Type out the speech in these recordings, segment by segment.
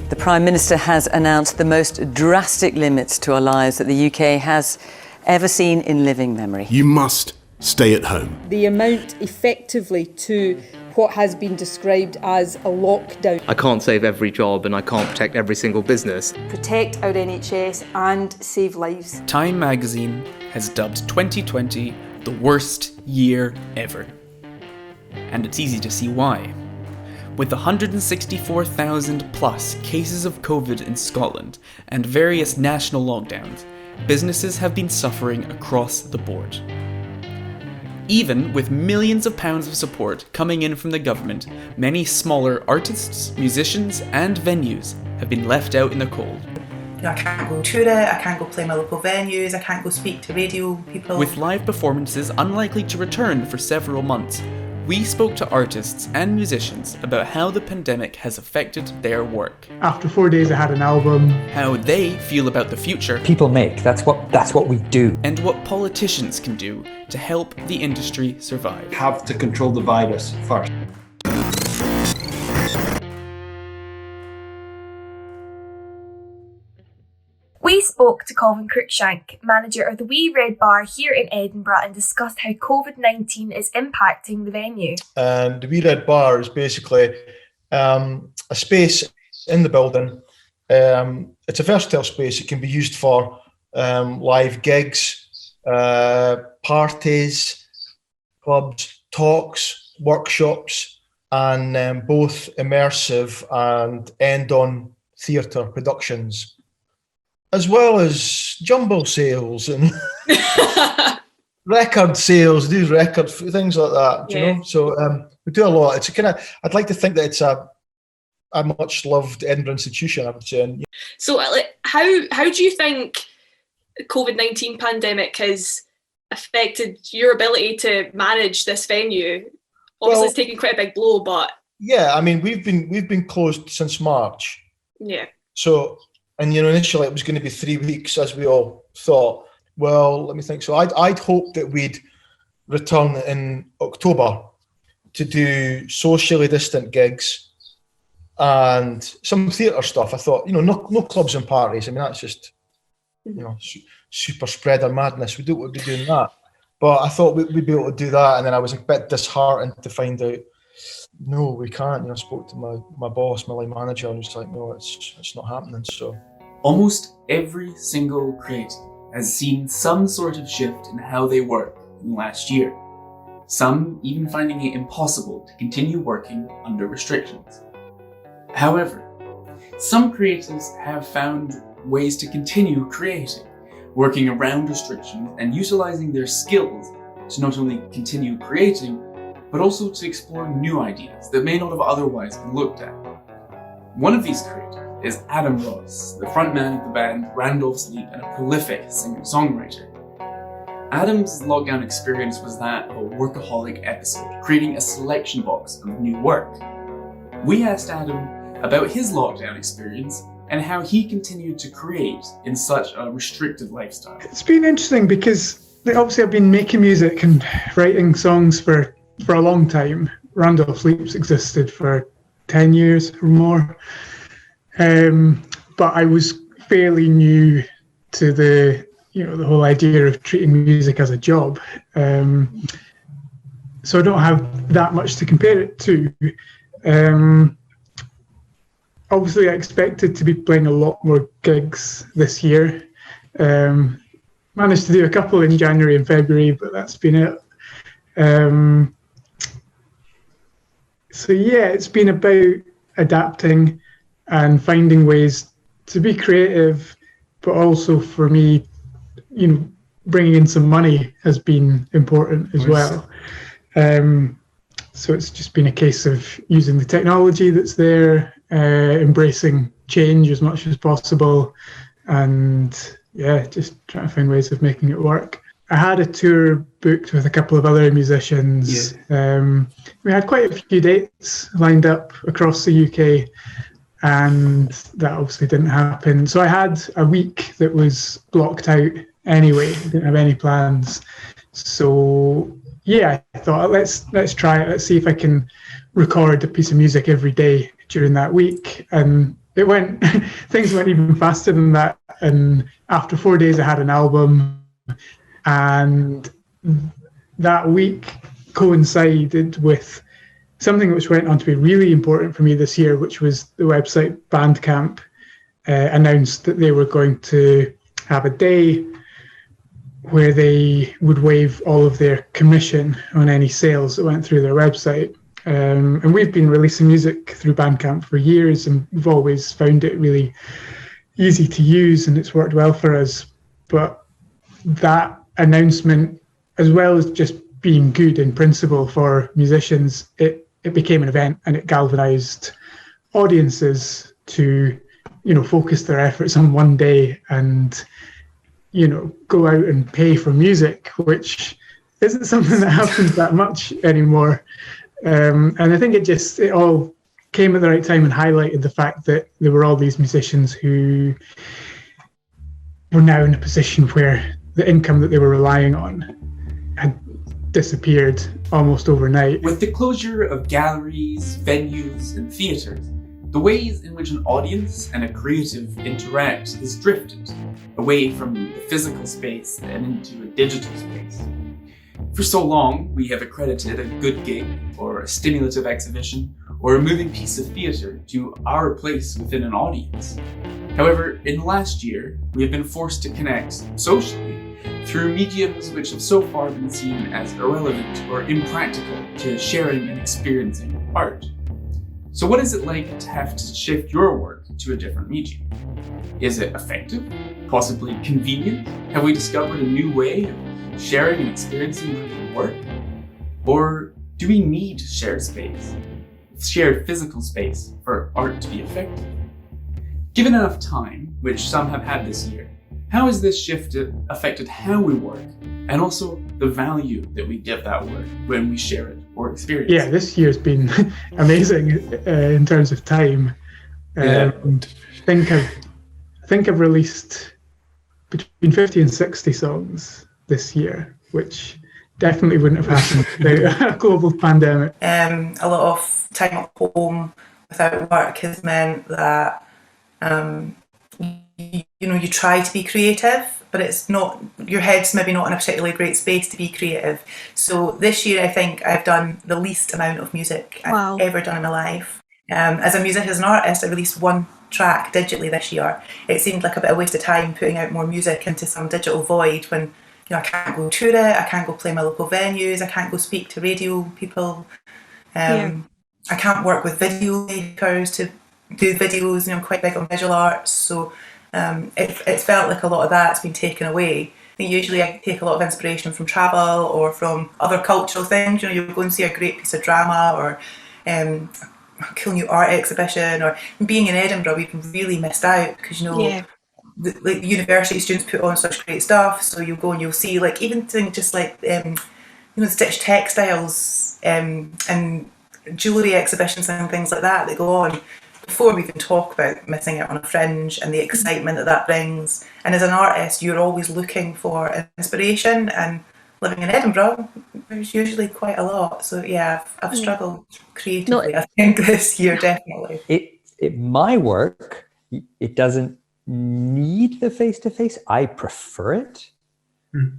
The Prime Minister has announced the most drastic limits to our lives that the UK has ever seen in living memory. You must stay at home. The amount effectively to what has been described as a lockdown. I can't save every job and I can't protect every single business. Protect our NHS and save lives. Time magazine has dubbed 2020 the worst year ever. And it's easy to see why. With 164,000 plus cases of COVID in Scotland and various national lockdowns, businesses have been suffering across the board. Even with millions of pounds of support coming in from the government, many smaller artists, musicians and venues have been left out in the cold. I can't go tour it, I can't go play my local venues, I can't go speak to radio people. With live performances unlikely to return for several months, we spoke to artists and musicians about how the pandemic has affected their work. After 4 days I had an album. How they feel about the future. People make, that's what we do. And what politicians can do to help the industry survive. Have to control the virus first. We spoke to Colvin Cruikshank, manager of the Wee Red Bar here in Edinburgh, and discussed how COVID-19 is impacting the venue. And the Wee Red Bar is basically a space in the building. It's a versatile space. It can be used for live gigs, parties, clubs, talks, workshops, and both immersive and end-on theatre productions, as well as jumble sales and record sales, do record things like that. You know, so we do a lot. It's a kind of. I'd like to think that it's a much loved Edinburgh institution, I would say. So, how do you think the COVID-19 pandemic has affected your ability to manage this venue? Obviously, it's taken quite a big blow, but yeah, I mean, we've been closed since March. Yeah. So. And initially it was going to be 3 weeks, as we all thought. Well, let me think. So I'd hoped that we'd return in October to do socially distant gigs and some theatre stuff. I thought, no clubs and parties. I mean, that's just, super spreader madness. We don't want to be doing that. But I thought we'd be able to do that. And then I was a bit disheartened to find out, no, we can't. I spoke to my boss, my line manager, and was like, no, it's not happening. So almost every single creator has seen some sort of shift in how they work in the last year. Some even finding it impossible to continue working under restrictions. However, some creators have found ways to continue creating, working around restrictions and utilising their skills to not only continue creating, but also to explore new ideas that may not have otherwise been looked at. One of these creators is Adam Ross, the frontman of the band Randolph Sleep and a prolific singer-songwriter. Adam's lockdown experience was that of a workaholic episode, creating a selection box of new work. We asked Adam about his lockdown experience and how he continued to create in such a restricted lifestyle. It's been interesting because obviously I've been making music and writing songs for a long time. Randolph Sleep's existed for 10 years or more. But I was fairly new to the whole idea of treating music as a job. So I don't have that much to compare it to. Obviously I expected to be playing a lot more gigs this year. Managed to do a couple in January and February, but that's been it. So yeah, it's been about adapting and finding ways to be creative, but also for me, bringing in some money has been important as well. So it's just been a case of using the technology that's there, embracing change as much as possible, and just trying to find ways of making it work. I had a tour booked with a couple of other musicians. We had quite a few dates lined up across the UK, and that obviously didn't happen. So I had a week that was blocked out anyway. I didn't have any plans. So I thought let's try it. Let's see if I can record a piece of music every day during that week. And it went, things went even faster than that. And after 4 days, I had an album, and that week coincided with something which went on to be really important for me this year, which was the website Bandcamp announced that they were going to have a day where they would waive all of their commission on any sales that went through their website. And we've been releasing music through Bandcamp for years, and we've always found it really easy to use, and it's worked well for us. But that announcement, as well as just being good in principle for musicians, it became an event, and it galvanized audiences to, focus their efforts on one day and, go out and pay for music, which isn't something that happens that much anymore. And I think it all came at the right time and highlighted the fact that there were all these musicians who were now in a position where the income that they were relying on had disappeared almost overnight. With the closure of galleries, venues, and theatres, the ways in which an audience and a creative interact has drifted away from the physical space and into a digital space. For so long, we have accredited a good gig, or a stimulative exhibition, or a moving piece of theatre to our place within an audience. However, in the last year, we have been forced to connect socially through mediums which have so far been seen as irrelevant or impractical to sharing and experiencing art. So what is it like to have to shift your work to a different medium? Is it effective? Possibly convenient? Have we discovered a new way of sharing and experiencing creative work? Or do we need shared space, shared physical space, for art to be effective? Given enough time, which some have had this year, how has this shift affected how we work, and also the value that we give that work when we share it or experience it? Yeah, this year's been amazing in terms of time. I think I've released between 50 and 60 songs this year, which definitely wouldn't have happened without a global pandemic. A lot of time at home without work has meant that you try to be creative, but it's not, your head's maybe not in a particularly great space to be creative. So this year I think I've done the least amount of music I've ever done in my life. As a musician, as an artist, I released one track digitally this year. It seemed like a bit of a waste of time putting out more music into some digital void when I can't go tour it, I can't go play my local venues, I can't go speak to radio people. I can't work with video makers to do videos. I'm quite big on visual arts, so it felt like a lot of that's been taken away. Usually I take a lot of inspiration from travel or from other cultural things. You go and see a great piece of drama or a cool new art exhibition, or being in Edinburgh we've really missed out because the university students put on such great stuff, so you'll go and you'll see even things just stitched textiles and jewellery exhibitions and things like that go on before we even talk about missing out on a fringe and the excitement that brings. And as an artist you're always looking for inspiration, and living in Edinburgh there's usually quite a lot, so I've struggled creatively. I think this year definitely. My work, it doesn't need the face-to-face. I prefer it.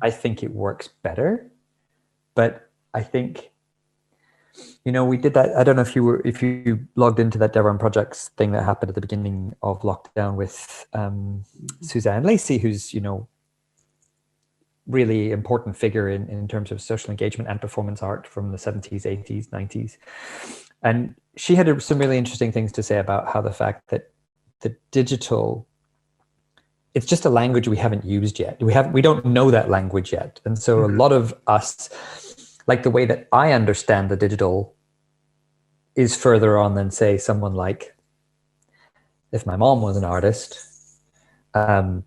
I think it works better, but I think we did that. I don't know if you logged into that Devon Projects thing that happened at the beginning of lockdown with Suzanne Lacey, who's really important figure in terms of social engagement and performance art from the 70s, 80s, 90s. And she had some really interesting things to say about how the fact that the digital, it's just a language we haven't used yet. We don't know that language yet. And so a lot of us, like the way that I understand the digital is further on than, say, someone like, if my mom was an artist, and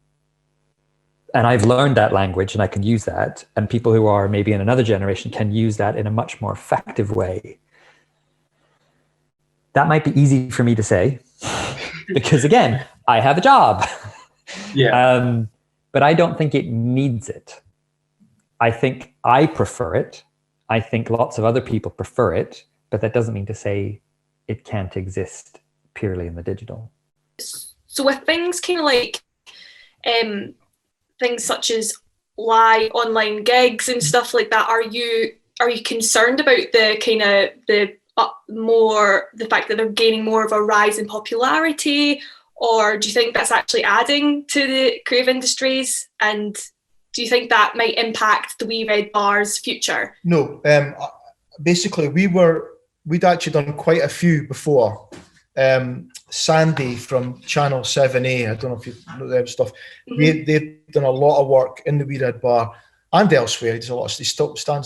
I've learned that language and I can use that, and people who are maybe in another generation can use that in a much more effective way. That might be easy for me to say because, again, I have a job. But I don't think it needs it. I think I prefer it. I think lots of other people prefer it, but that doesn't mean to say it can't exist purely in the digital. So with things kind of like things such as live online gigs and stuff like that, are you concerned about the kind of the fact that they're gaining more of a rise in popularity, or do you think that's actually adding to the creative industries? And do you think that might impact the Wee Red Bar's future? No, basically we'd actually done quite a few before. Sandy from Channel 7A, I don't know if you know them stuff. Mm-hmm. They've done a lot of work in the Wee Red Bar and elsewhere. He does a lot of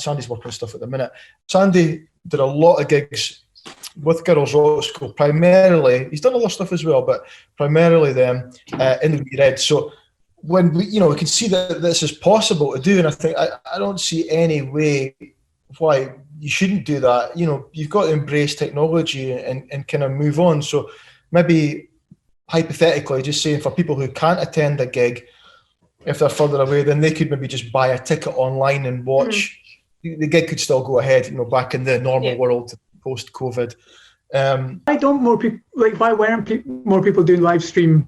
Sandy's working on stuff at the minute. Sandy did a lot of gigs with Girls Rock School, primarily. He's done a lot of stuff as well, but primarily them in the Wee Red. So when we can see that this is possible to do, and I think I don't see any way why you shouldn't do that. You've got to embrace technology and kind of move on. So maybe hypothetically, just saying for people who can't attend a gig, if they're further away, then they could maybe just buy a ticket online and watch. Mm-hmm. The gig could still go ahead, back in the normal world post-COVID. Why weren't more people doing live stream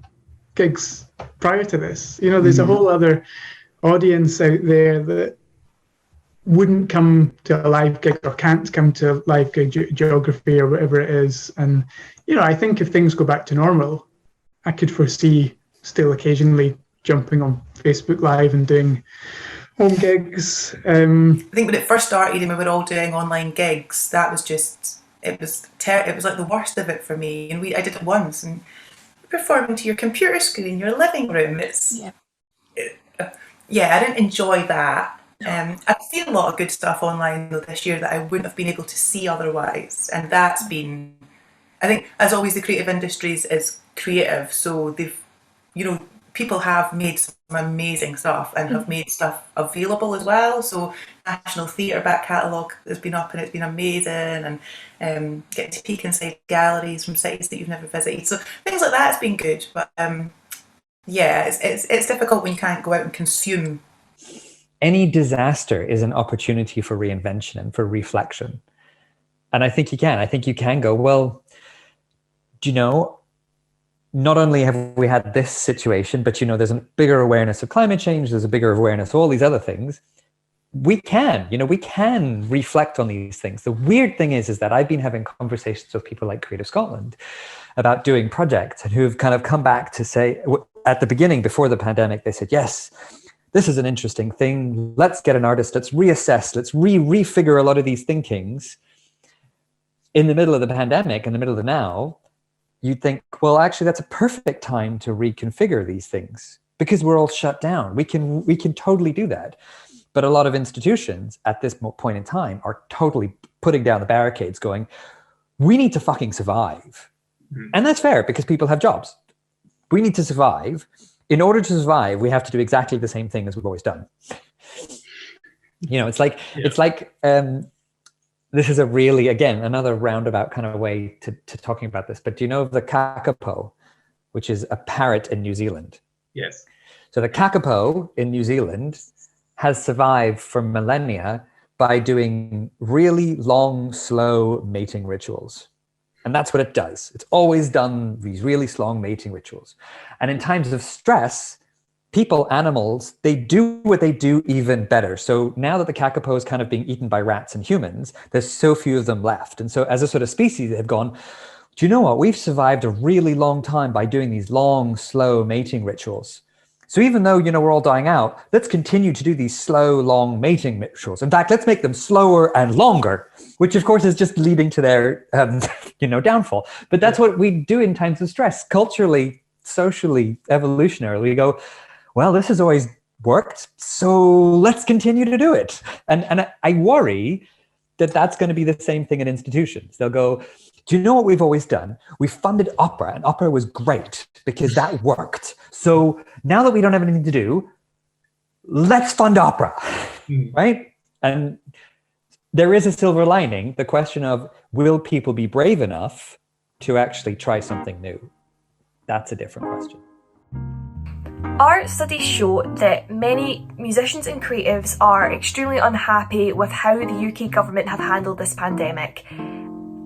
gigs prior to this? There's a whole other audience out there that wouldn't come to a live gig or can't come to a live gig, geography or whatever it is. And, I think if things go back to normal, I could foresee still occasionally jumping on Facebook Live and doing home gigs. I think when it first started and we were all doing online gigs, that was just, it was like the worst of it for me. And I did it once, and performing to your computer screen in your living room, I didn't enjoy that. I've seen a lot of good stuff online though this year that I wouldn't have been able to see otherwise, and that's been, I think, as always, the creative industries is creative, so they've, people have made some amazing stuff and have made stuff available as well. So National Theatre back catalogue has been up and it's been amazing, and getting to peek inside galleries from cities that you've never visited. So things like that's been good, but it's difficult when you can't go out and consume. Any disaster is an opportunity for reinvention and for reflection. And I think you can go, well, not only have we had this situation, but there's a bigger awareness of climate change, there's a bigger awareness of all these other things. We can reflect on these things. The weird thing is that I've been having conversations with people like Creative Scotland about doing projects, and who've kind of come back to say, at the beginning, before the pandemic, they said, yes, this is an interesting thing. Let's get an artist, let's reassess, let's refigure a lot of these thinkings. In the middle of the pandemic, in the middle of the now, you'd think, well, actually, that's a perfect time to reconfigure these things because we're all shut down. We can totally do that. But a lot of institutions at this point in time are totally putting down the barricades going, we need to fucking survive. Mm-hmm. And that's fair because people have jobs. We need to survive. In order to survive, we have to do exactly the same thing as we've always done. It's like, this is a really, again, another roundabout kind of way to talking about this. But do you know of the kakapo, which is a parrot in New Zealand? Yes. So the kakapo in New Zealand has survived for millennia by doing really long, slow mating rituals. And that's what it does. It's always done these really long mating rituals. And in times of stress, people, animals, they do what they do even better. So now that the kakapo is kind of being eaten by rats and humans, there's so few of them left. And so as a sort of species, they've gone, do you know what? We've survived a really long time by doing these long, slow mating rituals. So even though, we're all dying out, let's continue to do these slow, long mating rituals. In fact, let's make them slower and longer, which of course is just leading to their, downfall. But that's what we do in times of stress. Culturally, socially, evolutionarily, we go, well, this has always worked, so let's continue to do it. And I worry that that's going to be the same thing in institutions. They'll go, do you know what we've always done? We funded opera, and opera was great because that worked. So now that we don't have anything to do, let's fund opera, right? And there is a silver lining. The question of, will people be brave enough to actually try something new? That's a different question. Our studies show that many musicians and creatives are extremely unhappy with how the UK government have handled this pandemic.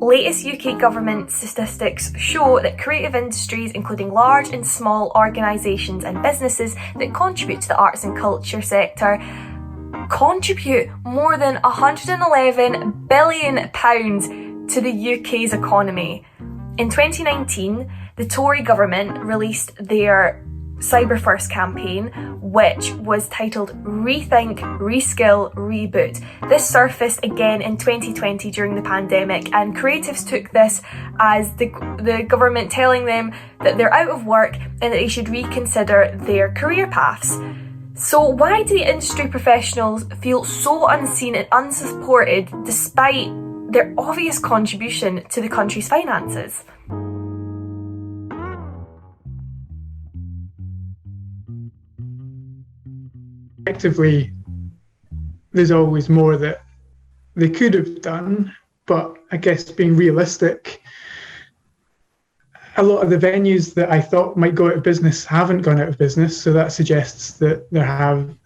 Latest UK government statistics show that creative industries, including large and small organisations and businesses that contribute to the arts and culture sector, contribute more than £111 billion to the UK's economy. In 2019, the Tory government released their Cyber First campaign, which was titled Rethink, Reskill, Reboot. This surfaced again in 2020 during the pandemic, and creatives took this as the government telling them that they're out of work and that they should reconsider their career paths. So why do the industry professionals feel so unseen and unsupported despite their obvious contribution to the country's finances? Effectively, there's always more that they could have done, but I guess being realistic, a lot of the venues that I thought might go out of business haven't gone out of business, so that suggests that there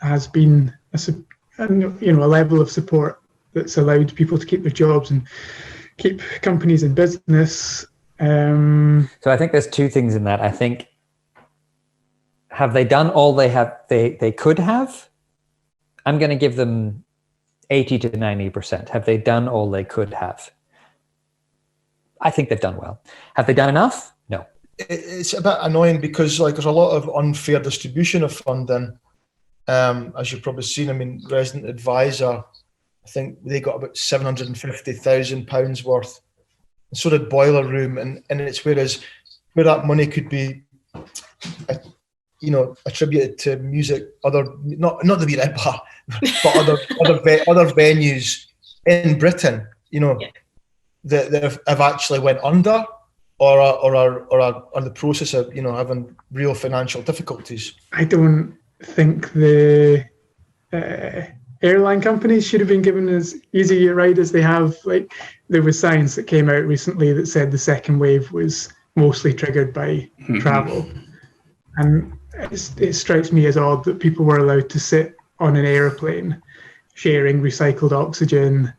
has been a level of support that's allowed people to keep their jobs and keep companies in business. So I think there's two things in that. I think, have they done all they could have? I'm going to give them 80 to 90%. Have they done all they could have? I think they've done well. Have they done enough? No. It's a bit annoying because there's a lot of unfair distribution of funding. As you've probably seen, I mean, Resident Advisor, I think they got about £750,000 worth. And so did Boiler Room, and it's where that money could be attributed to music, not the Beat It Bar, but other venues in Britain, that have actually went under or are the process of having real financial difficulties. I don't think the airline companies should have been given as easy a ride as they have. Like, there was science that came out recently that said the second wave was mostly triggered by travel, and it strikes me as odd that people were allowed to sit on an aeroplane sharing recycled oxygen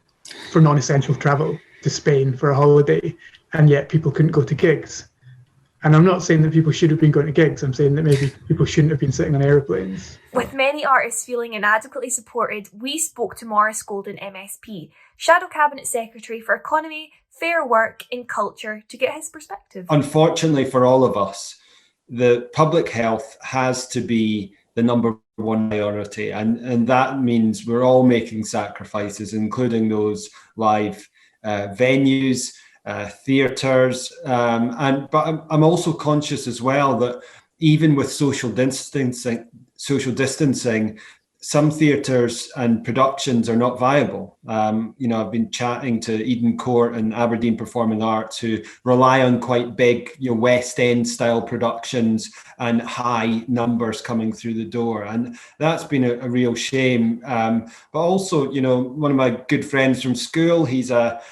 for non-essential travel to Spain for a holiday, and yet people couldn't go to gigs. And I'm not saying that people should have been going to gigs, I'm saying that maybe people shouldn't have been sitting on aeroplanes. With many artists feeling inadequately supported, we spoke to Maurice Golden MSP, Shadow Cabinet Secretary for Economy, Fair Work and Culture, to get his perspective. Unfortunately for all of us, the public health has to be the number one priority, and that means we're all making sacrifices, including those live venues, theatres, but I'm also conscious as well that even with social distancing, some theatres and productions are not viable. I've been chatting to Eden Court and Aberdeen Performing Arts, who rely on quite big, West End style productions and high numbers coming through the door, and that's been a real shame. But also, one of my good friends from school, he's a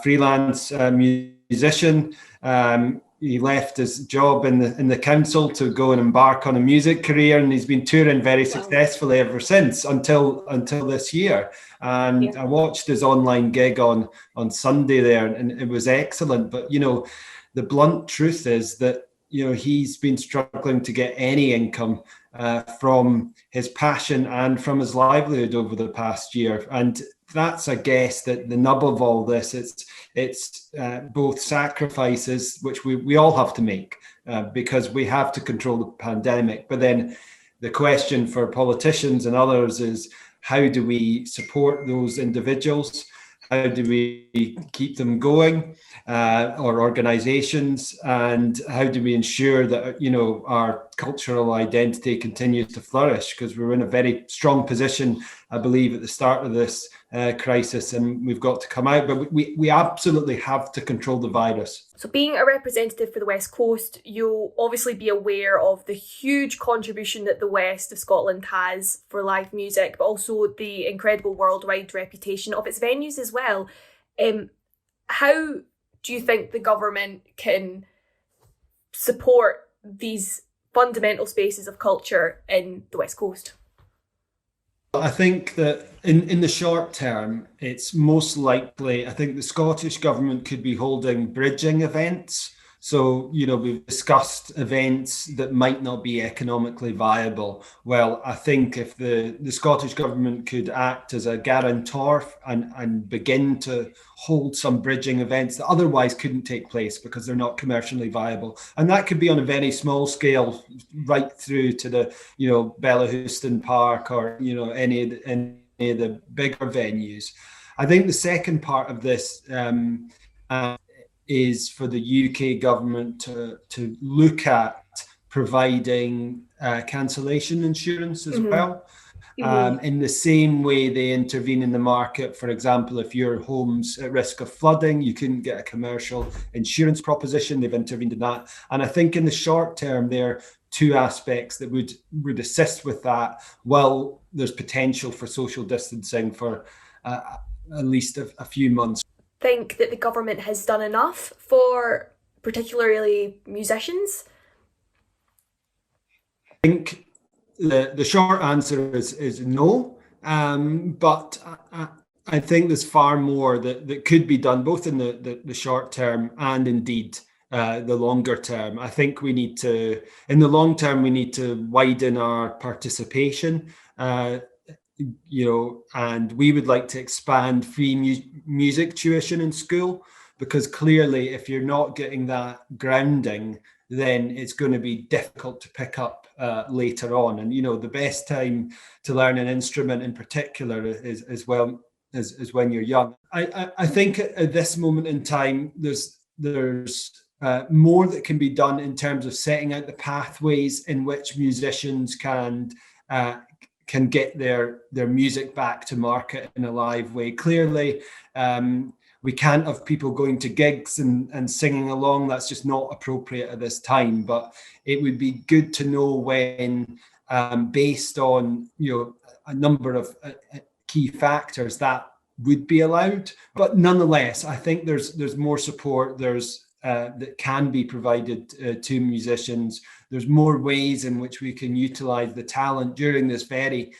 freelance musician. He left his job in the council to go and embark on a music career, and he's been touring very successfully ever since until this year. And I watched his online gig on Sunday there, and it was excellent. But the blunt truth is that he's been struggling to get any income from his passion and from his livelihood over the past year. And that's, I guess, that the nub of all this. It's both sacrifices, which we all have to make because we have to control the pandemic. But then the question for politicians and others is, how do we support those individuals? How do we keep them going, or organisations, and how do we ensure that our cultural identity continues to flourish? Because we're in a very strong position, I believe, at the start of this crisis, and we've got to come out. But we absolutely have to control the virus. So, being a representative for the West Coast, you'll obviously be aware of the huge contribution that the West of Scotland has for live music, but also the incredible worldwide reputation of its venues as well. How do you think the government can support these fundamental spaces of culture in the West Coast? I think that in the short term, it's most likely, I think the Scottish Government could be holding bridging events. So, we've discussed events that might not be economically viable. Well, I think if the Scottish Government could act as a guarantor and begin to hold some bridging events that otherwise couldn't take place because they're not commercially viable. And that could be on a very small scale, right through to the, Bellahouston Park or, any of the bigger venues. I think the second part of this is for the UK government to look at providing cancellation insurance as well. In the same way they intervene in the market. For example, if your home's at risk of flooding, you couldn't get a commercial insurance proposition. They've intervened in that. And I think in the short term, there are two aspects that would assist with that, while there's potential for social distancing for at least a few months. Think that the government has done enough for particularly musicians? I think the short answer is no, but I think there's far more that could be done, both in the short term and indeed the longer term. I think in the long term, we need to widen our participation. And we would like to expand free music tuition in school, because clearly if you're not getting that grounding, then it's going to be difficult to pick up later on. And, the best time to learn an instrument in particular is when you're young. I think at this moment in time, there's more that can be done in terms of setting out the pathways in which musicians can get their music back to market in a live way. Clearly, we can't have people going to gigs and singing along. That's just not appropriate at this time. But it would be good to know when, based on a number of key factors, that would be allowed. But nonetheless, I think there's more support. That can be provided to musicians. There's more ways in which we can utilise the talent during this very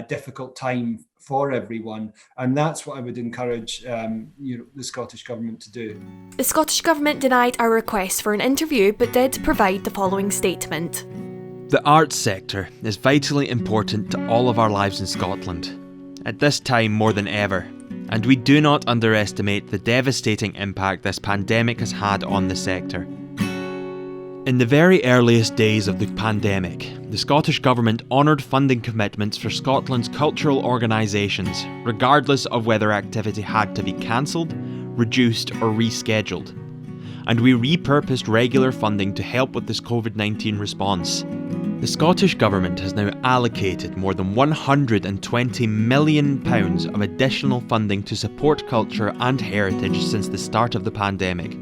difficult time for everyone, and that's what I would encourage the Scottish Government to do. The Scottish Government denied our request for an interview, but did provide the following statement. The arts sector is vitally important to all of our lives in Scotland, at this time more than ever. And we do not underestimate the devastating impact this pandemic has had on the sector. In the very earliest days of the pandemic, the Scottish Government honoured funding commitments for Scotland's cultural organisations, regardless of whether activity had to be cancelled, reduced or rescheduled. And we repurposed regular funding to help with this COVID-19 response. The Scottish Government has now allocated more than £120 million of additional funding to support culture and heritage since the start of the pandemic.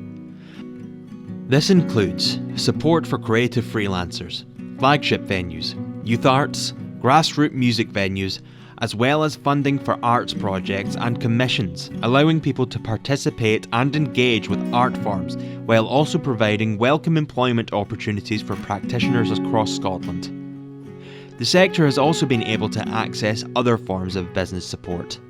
This includes support for creative freelancers, flagship venues, youth arts, grassroots music venues, as well as funding for arts projects and commissions, allowing people to participate and engage with art forms, while also providing welcome employment opportunities for practitioners across Scotland. The sector has also been able to access other forms of business support.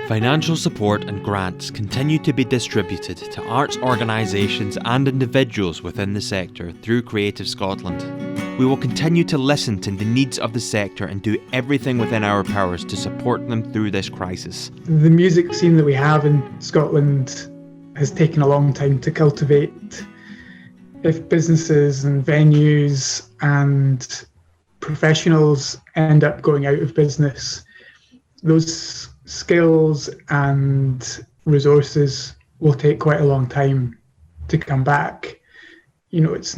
Financial support and grants continue to be distributed to arts organisations and individuals within the sector through Creative Scotland. We will continue to listen to the needs of the sector and do everything within our powers to support them through this crisis. The music scene that we have in Scotland has taken a long time to cultivate. If businesses and venues and professionals end up going out of business, those skills and resources will take quite a long time to come back. It's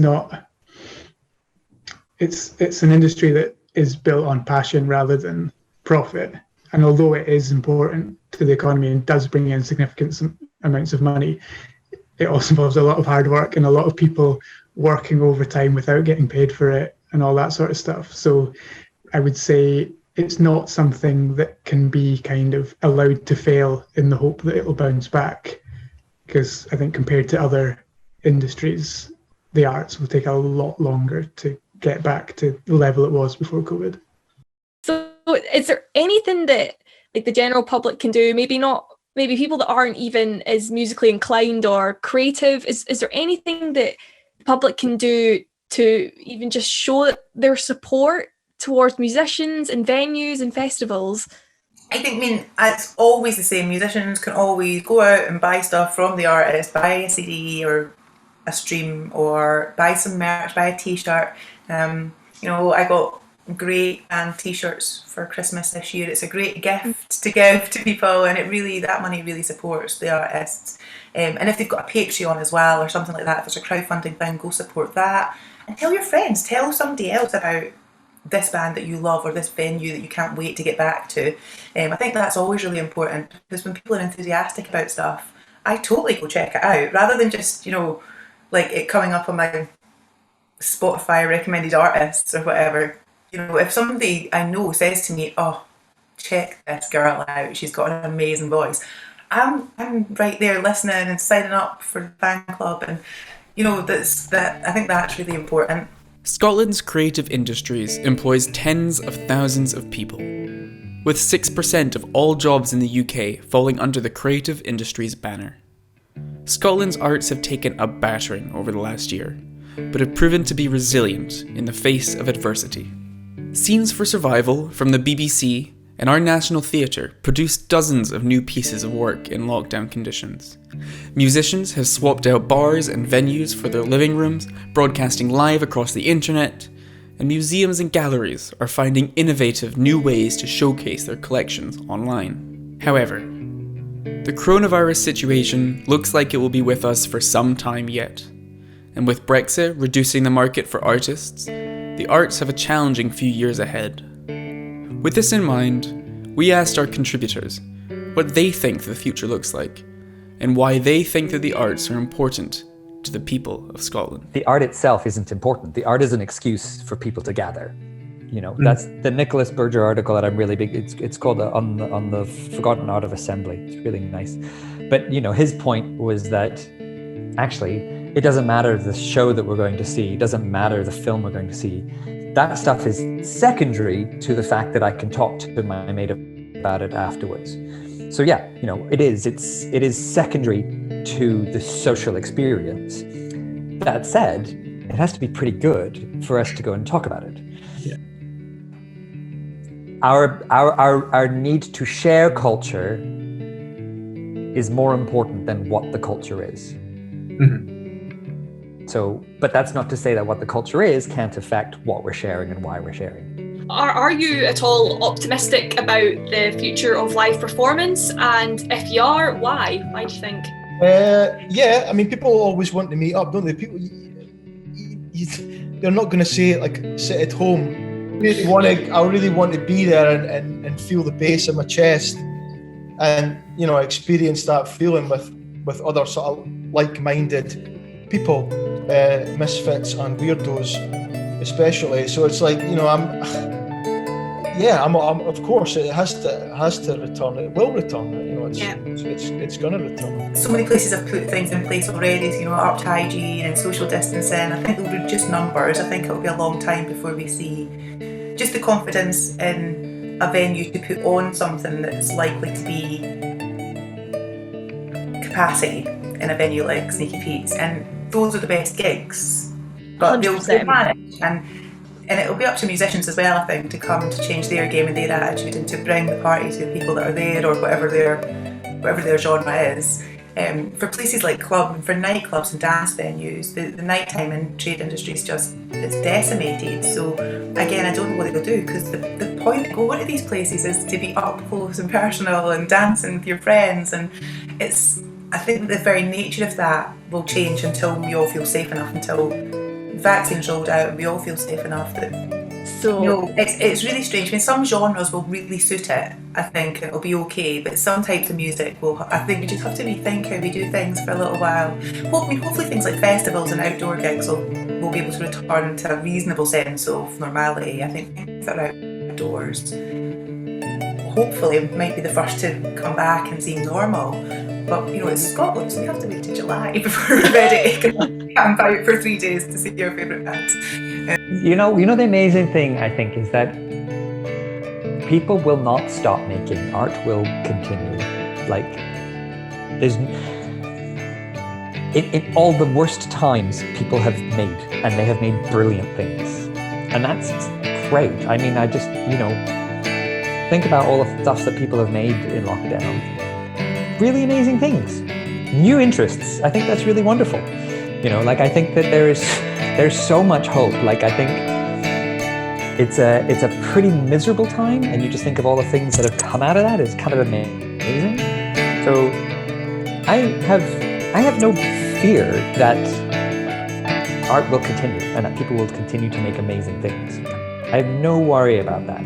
an industry that is built on passion rather than profit. And although it is important to the economy and does bring in significant amounts of money, it also involves a lot of hard work and a lot of people working overtime without getting paid for it and all that sort of stuff. So I would say it's not something that can be kind of allowed to fail in the hope that it'll bounce back. Because I think compared to other industries, the arts will take a lot longer to get back to the level it was before COVID. So is there anything that like the general public can do? Maybe people that aren't even as musically inclined or creative. Is there anything that the public can do to even just show their support towards musicians and venues and festivals? I mean, it's always the same. Musicians can always go out and buy stuff from the artist, buy a CD or a stream, or buy some merch, buy a t-shirt. I got great band t-shirts for Christmas this year. It's a great gift to give to people, and that money really supports the artists. And if they've got a Patreon as well or something like that, if it's a crowdfunding thing, go support that. And tell your friends, tell somebody else about this band that you love or this venue that you can't wait to get back to. I think that's always really important, because when people are enthusiastic about stuff, I totally go check it out, rather than just, like it coming up on my Spotify recommended artists or whatever. If somebody I know says to me, "Oh, check this girl out, she's got an amazing voice," I'm right there listening and signing up for the fan club, and I think that's really important. Scotland's creative industries employs tens of thousands of people, with 6% of all jobs in the UK falling under the creative industries banner. Scotland's arts have taken a battering over the last year, but have proven to be resilient in the face of adversity. Scenes for Survival from the BBC and our National Theatre produced dozens of new pieces of work in lockdown conditions. Musicians have swapped out bars and venues for their living rooms, broadcasting live across the internet, and museums and galleries are finding innovative new ways to showcase their collections online. However, the coronavirus situation looks like it will be with us for some time yet, and with Brexit reducing the market for artists, the arts have a challenging few years ahead. With this in mind, we asked our contributors what they think the future looks like, and why they think that the arts are important to the people of Scotland. The art itself isn't important. The art is an excuse for people to gather. That's the Nicholas Berger article that I'm really big. It's called on the Forgotten Art of Assembly. It's really nice. But his point was that actually it doesn't matter the show that we're going to see. It doesn't matter the film we're going to see. That stuff is secondary to the fact that I can talk to my mate about it afterwards. So yeah, it is secondary to the social experience. That said, it has to be pretty good for us to go and talk about it. Yeah. Our need to share culture is more important than what the culture is. Mm-hmm. So, but that's not to say that what the culture is can't affect what we're sharing and why we're sharing. Are you at all optimistic about the future of live performance? And if you are, why? Why do you think? Yeah, I mean, people always want to meet up, don't they? People, they're not going to say it like sit at home. I really want to be there and feel the bass in my chest, and experience that feeling with other sort of like-minded people, misfits and weirdos especially. So it's like, I'm of course it has to return. It will return. It's going to return. So many places have put things in place already, upped hygiene and social distancing. I think they'll reduce numbers. I think it'll be a long time before we see just the confidence in a venue to put on something that's likely to be capacity in a venue like Sneaky Pete's, and those are the best gigs. But they'll manage, and it'll be up to musicians as well, I think, to come to change their game and their attitude, and to bring the party to the people that are there, or whatever their genre is. For places like club, for nightclubs and dance venues, the nighttime and trade industry is it's decimated. So again, I don't know what they'll do, because the point of going to these places is to be up close and personal and dancing with your friends, and I think the very nature of that will change until we all feel safe enough, until vaccines rolled out and we all feel safe enough that it's really strange. I mean, some genres will really suit it, I think, and it'll be okay, but some types of music I think we just have to rethink how we do things for a little while. Hopefully things like festivals and outdoor gigs will be able to return to a reasonable sense of normality. I think things that are outdoors hopefully might be the first to come back and seem normal. But it's Scotland, so we have to wait till July before we're ready to camp out for 3 days to see your favourite band. The amazing thing, I think, is that people will not stop making. Art will continue. Like, there's in all the worst times, people have made, and they have made brilliant things, and that's great. I mean, I just, you know, think about all the stuff that people have made in lockdown. Really amazing things, new interests. I think that's really wonderful. You know, like, I think that there's so much hope. Like, I think it's a pretty miserable time, and you just think of all the things that have come out of that is kind of amazing. So I have no fear that art will continue and that people will continue to make amazing things. I have no worry about that.